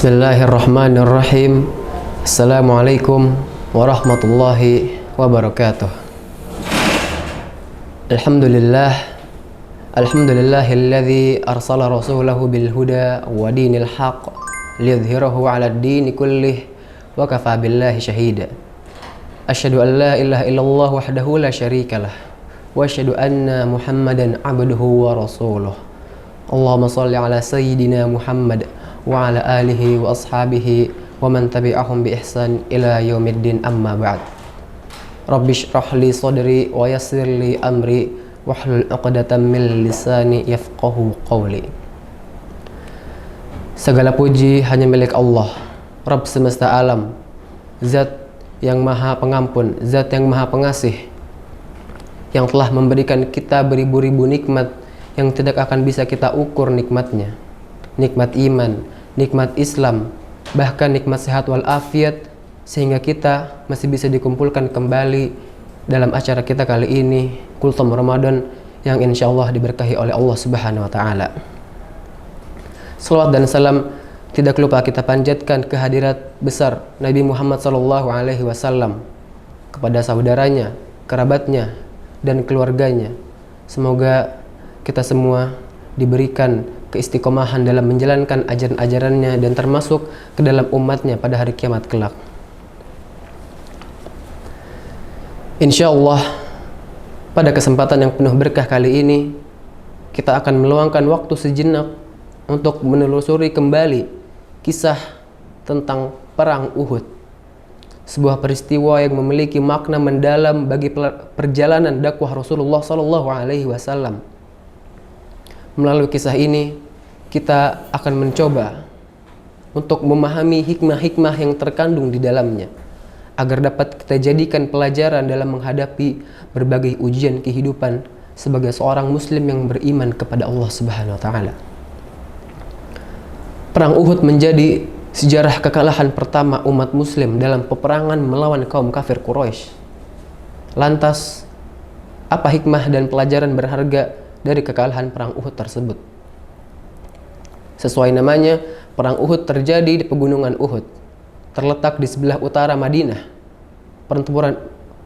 Bismillahirrahmanirrahim. Assalamualaikum warahmatullahi wabarakatuh. Alhamdulillahilladzi arsala rasulahu bil huda wa dinil haqq liyudhhirahu 'alad dini kullih wa kafaa billahi shahida. Asyhadu an la ilaha illallah wahdahu la syarikalah wa asyhadu anna Muhammadan 'abduhu wa rasuluh. Allahumma shalli 'ala sayyidina Muhammad wa ala alihi wa ashabihi wa man tabi'ahum bi ihsan ila yaumiddin, amma ba'd. Rabbi shrah li sadri wa yassir li amri wahlul 'uqdatam min lisani yafqahu qawli. Segala puji hanya milik Allah, Rabb semesta alam, Zat yang maha pengampun, Zat yang maha pengasih, yang telah memberikan kita beribu-ribu nikmat yang tidak akan bisa kita ukur nikmatnya. Nikmat iman, nikmat Islam, bahkan nikmat sehat walafiat, sehingga kita masih bisa dikumpulkan kembali dalam acara kita kali ini, Kultum Ramadan, yang insya Allah diberkahi oleh Allah Subhanahu wa Ta'ala. Salawat dan salam tidak lupa kita panjatkan kehadirat besar Nabi Muhammad SAW kepada saudaranya, kerabatnya, dan keluarganya. Semoga kita semua diberikan keistiqomahan dalam menjalankan ajaran-ajarannya dan termasuk ke dalam umatnya pada hari kiamat kelak. Insya Allah pada kesempatan yang penuh berkah kali ini kita akan meluangkan waktu sejenak untuk menelusuri kembali kisah tentang perang Uhud, sebuah peristiwa yang memiliki makna mendalam bagi perjalanan dakwah Rasulullah SAW. Melalui kisah ini, kita akan mencoba untuk memahami hikmah-hikmah yang terkandung di dalamnya, agar dapat kita jadikan pelajaran dalam menghadapi berbagai ujian kehidupan sebagai seorang muslim yang beriman kepada Allah Subhanahu wa Ta'ala. Perang Uhud menjadi sejarah kekalahan pertama umat muslim dalam peperangan melawan kaum kafir Quraisy. Lantas, apa hikmah dan pelajaran berharga dari kekalahan perang Uhud tersebut? Sesuai namanya, perang Uhud terjadi di pegunungan Uhud, terletak di sebelah utara Madinah.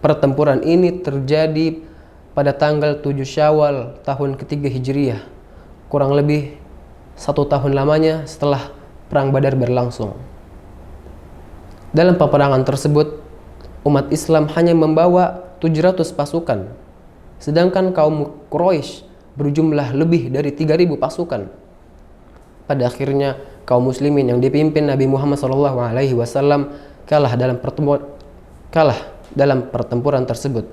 Pertempuran ini terjadi pada tanggal 7 Syawal tahun ketiga Hijriyah, kurang lebih 1 tahun lamanya setelah perang Badar berlangsung. Dalam peperangan tersebut, umat Islam hanya membawa 700 pasukan, sedangkan kaum Quraisy berjumlah lebih dari 3.000 pasukan. Pada akhirnya kaum muslimin yang dipimpin Nabi Muhammad SAW kalah dalam pertempuran tersebut.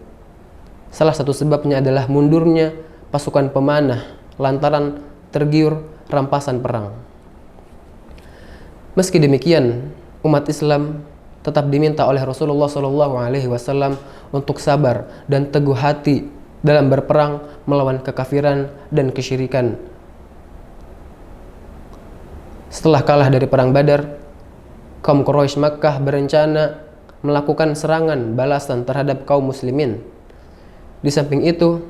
Salah satu sebabnya adalah mundurnya pasukan pemanah lantaran tergiur rampasan perang. Meski demikian, umat Islam tetap diminta oleh Rasulullah SAW untuk sabar dan teguh hati dalam berperang melawan kekafiran dan kesyirikan. Setelah kalah dari perang Badar, kaum Quraisy Makkah berencana melakukan serangan balasan terhadap kaum muslimin. Di samping itu,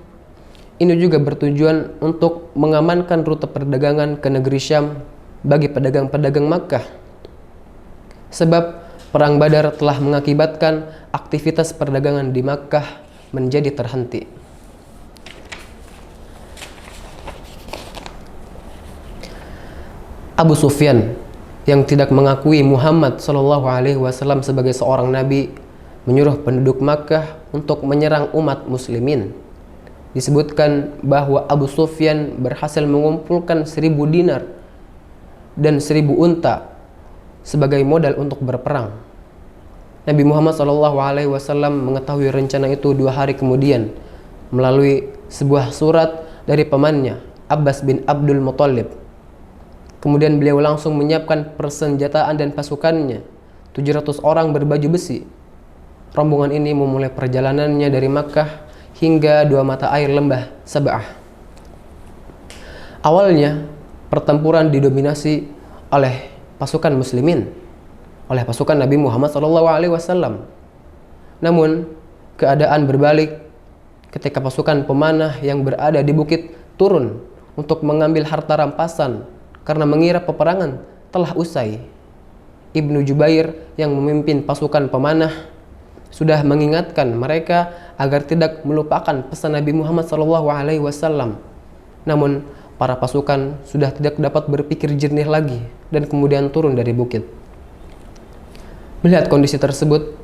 ini juga bertujuan untuk mengamankan rute perdagangan ke negeri Syam bagi pedagang-pedagang Makkah. Sebab perang Badar telah mengakibatkan aktivitas perdagangan di Makkah menjadi terhenti. Abu Sufyan yang tidak mengakui Muhammad SAW sebagai seorang nabi menyuruh penduduk Makkah untuk menyerang umat muslimin. Disebutkan bahwa Abu Sufyan berhasil mengumpulkan 1.000 dinar dan 1.000 unta sebagai modal untuk berperang. Nabi Muhammad SAW mengetahui rencana itu 2 hari kemudian melalui sebuah surat dari pamannya Abbas bin Abdul Muthalib. Kemudian beliau langsung menyiapkan persenjataan dan pasukannya, 700 orang berbaju besi. Rombongan ini memulai perjalanannya dari Makkah hingga 2 mata air lembah Sab'ah. Awalnya, pertempuran didominasi oleh pasukan muslimin, oleh pasukan Nabi Muhammad SAW. Namun, keadaan berbalik ketika pasukan pemanah yang berada di bukit turun untuk mengambil harta rampasan karena mengira peperangan telah usai. Ibnu Jubair yang memimpin pasukan pemanah sudah mengingatkan mereka agar tidak melupakan pesan Nabi Muhammad SAW. Namun para pasukan sudah tidak dapat berpikir jernih lagi dan kemudian turun dari bukit. Melihat kondisi tersebut,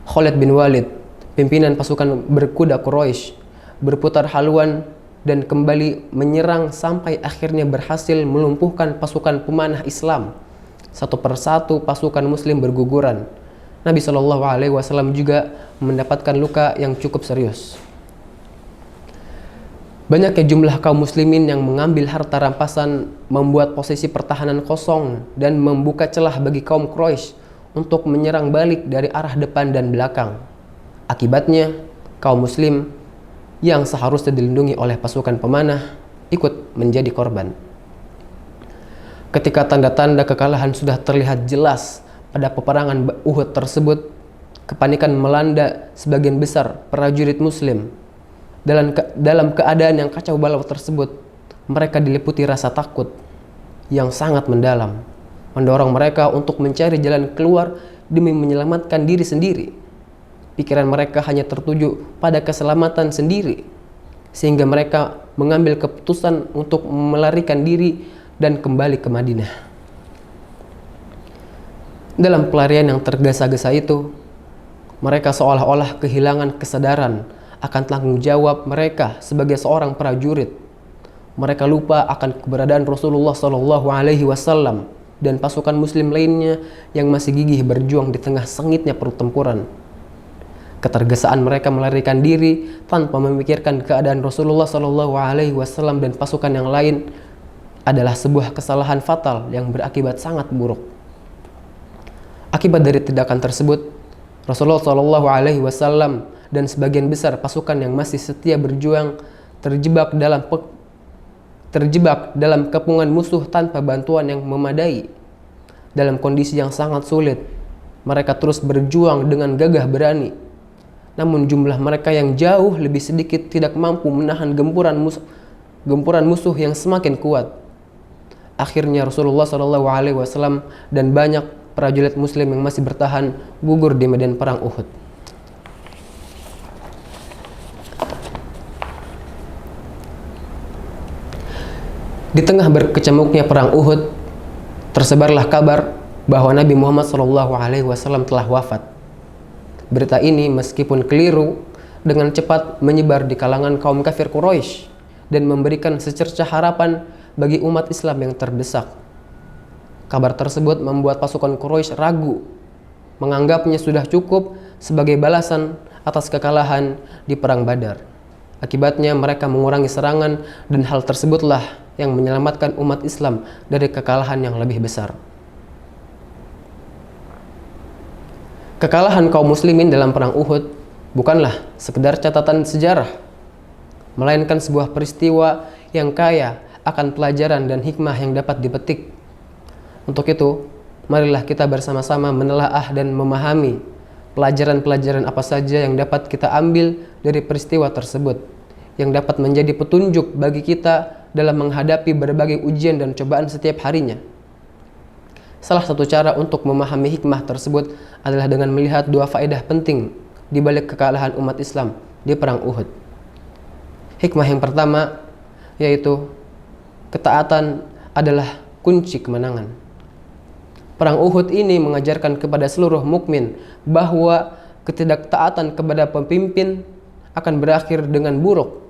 Khalid bin Walid, pimpinan pasukan berkuda Quraisy, berputar haluan dan kembali menyerang sampai akhirnya berhasil melumpuhkan pasukan pemanah Islam. Satu persatu pasukan Muslim berguguran. Nabi SAW juga mendapatkan luka yang cukup serius. Banyaknya jumlah kaum muslimin yang mengambil harta rampasan membuat posisi pertahanan kosong dan membuka celah bagi kaum Quraisy untuk menyerang balik dari arah depan dan belakang. Akibatnya, kaum muslim yang seharusnya dilindungi oleh pasukan pemanah ikut menjadi korban. Ketika tanda-tanda kekalahan sudah terlihat jelas pada peperangan Uhud tersebut, kepanikan melanda sebagian besar prajurit muslim. Dalam keadaan yang kacau balau tersebut, mereka diliputi rasa takut yang sangat mendalam, mendorong mereka untuk mencari jalan keluar demi menyelamatkan diri sendiri. Pikiran mereka hanya tertuju pada keselamatan sendiri, sehingga mereka mengambil keputusan untuk melarikan diri dan kembali ke Madinah. Dalam pelarian yang tergesa-gesa itu, mereka seolah-olah kehilangan kesadaran akan tanggung jawab mereka sebagai seorang prajurit. Mereka lupa akan keberadaan Rasulullah SAW dan pasukan muslim lainnya yang masih gigih berjuang di tengah sengitnya pertempuran. Ketergesaan mereka melarikan diri tanpa memikirkan keadaan Rasulullah SAW dan pasukan yang lain adalah sebuah kesalahan fatal yang berakibat sangat buruk. Akibat dari tindakan tersebut, Rasulullah SAW dan sebagian besar pasukan yang masih setia berjuang terjebak dalam kepungan musuh tanpa bantuan yang memadai. Dalam kondisi yang sangat sulit, mereka terus berjuang dengan gagah berani. Namun jumlah mereka yang jauh lebih sedikit tidak mampu menahan gempuran musuh yang semakin kuat. Akhirnya Rasulullah SAW dan banyak prajurit muslim yang masih bertahan gugur di medan perang Uhud. Di tengah berkecamuknya perang Uhud, tersebarlah kabar bahwa Nabi Muhammad SAW telah wafat. Berita ini meskipun keliru, dengan cepat menyebar di kalangan kaum kafir Quraisy dan memberikan secercah harapan bagi umat Islam yang terdesak. Kabar tersebut membuat pasukan Quraisy ragu, menganggapnya sudah cukup sebagai balasan atas kekalahan di perang Badar. Akibatnya mereka mengurangi serangan dan hal tersebutlah yang menyelamatkan umat Islam dari kekalahan yang lebih besar. Kekalahan kaum muslimin dalam perang Uhud bukanlah sekedar catatan sejarah, melainkan sebuah peristiwa yang kaya akan pelajaran dan hikmah yang dapat dipetik. Untuk itu, marilah kita bersama-sama menelaah dan memahami pelajaran-pelajaran apa saja yang dapat kita ambil dari peristiwa tersebut, yang dapat menjadi petunjuk bagi kita dalam menghadapi berbagai ujian dan cobaan setiap harinya. Salah satu cara untuk memahami hikmah tersebut adalah dengan melihat dua faedah penting di balik kekalahan umat Islam di perang Uhud. Hikmah yang pertama yaitu ketaatan adalah kunci kemenangan. Perang Uhud ini mengajarkan kepada seluruh mukmin bahwa ketidaktaatan kepada pemimpin akan berakhir dengan buruk.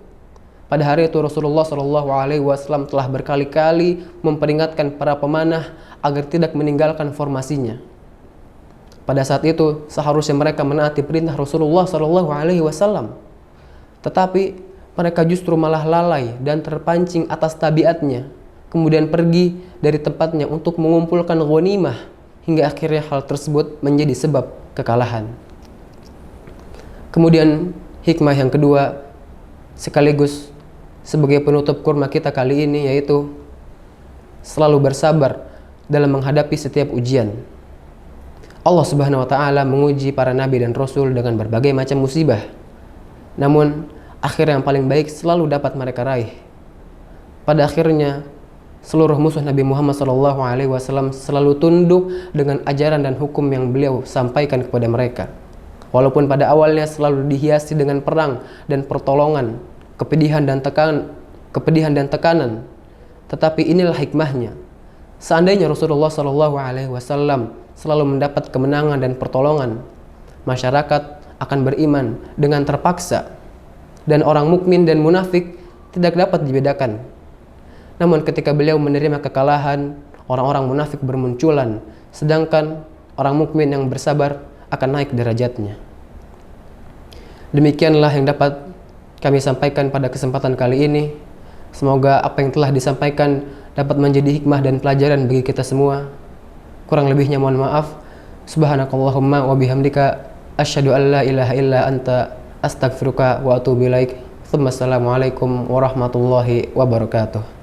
Pada hari itu Rasulullah SAW telah berkali-kali memperingatkan para pemanah agar tidak meninggalkan formasinya. Pada saat itu seharusnya mereka menaati perintah Rasulullah SAW, tetapi mereka justru malah lalai dan terpancing atas tabiatnya, kemudian pergi dari tempatnya untuk mengumpulkan ghanimah, hingga akhirnya hal tersebut menjadi sebab kekalahan. Kemudian hikmah yang kedua sekaligus sebagai penutup kurma kita kali ini yaitu selalu bersabar dalam menghadapi setiap ujian. Allah Subhanahu wa taala menguji para nabi dan rasul dengan berbagai macam musibah. Namun akhir yang paling baik selalu dapat mereka raih. Pada akhirnya seluruh musuh Nabi Muhammad SAW selalu tunduk dengan ajaran dan hukum yang beliau sampaikan kepada mereka. Walaupun pada awalnya selalu dihiasi dengan perang dan pertolongan, kepedihan dan tekanan, tetapi inilah hikmahnya. Seandainya Rasulullah SAW selalu mendapat kemenangan dan pertolongan, masyarakat akan beriman dengan terpaksa, dan orang mukmin dan munafik tidak dapat dibedakan. Namun ketika beliau menerima kekalahan, orang-orang munafik bermunculan, sedangkan orang mukmin yang bersabar akan naik derajatnya. Demikianlah yang dapat kami sampaikan pada kesempatan kali ini. Semoga apa yang telah disampaikan dapat menjadi hikmah dan pelajaran bagi kita semua. Kurang lebihnya mohon maaf. Subhanakallahumma wa bihamdika asyhadu an la ilaha illa anta astaghfiruka wa atubu ilaik. Assalamualaikum warahmatullahi wabarakatuh.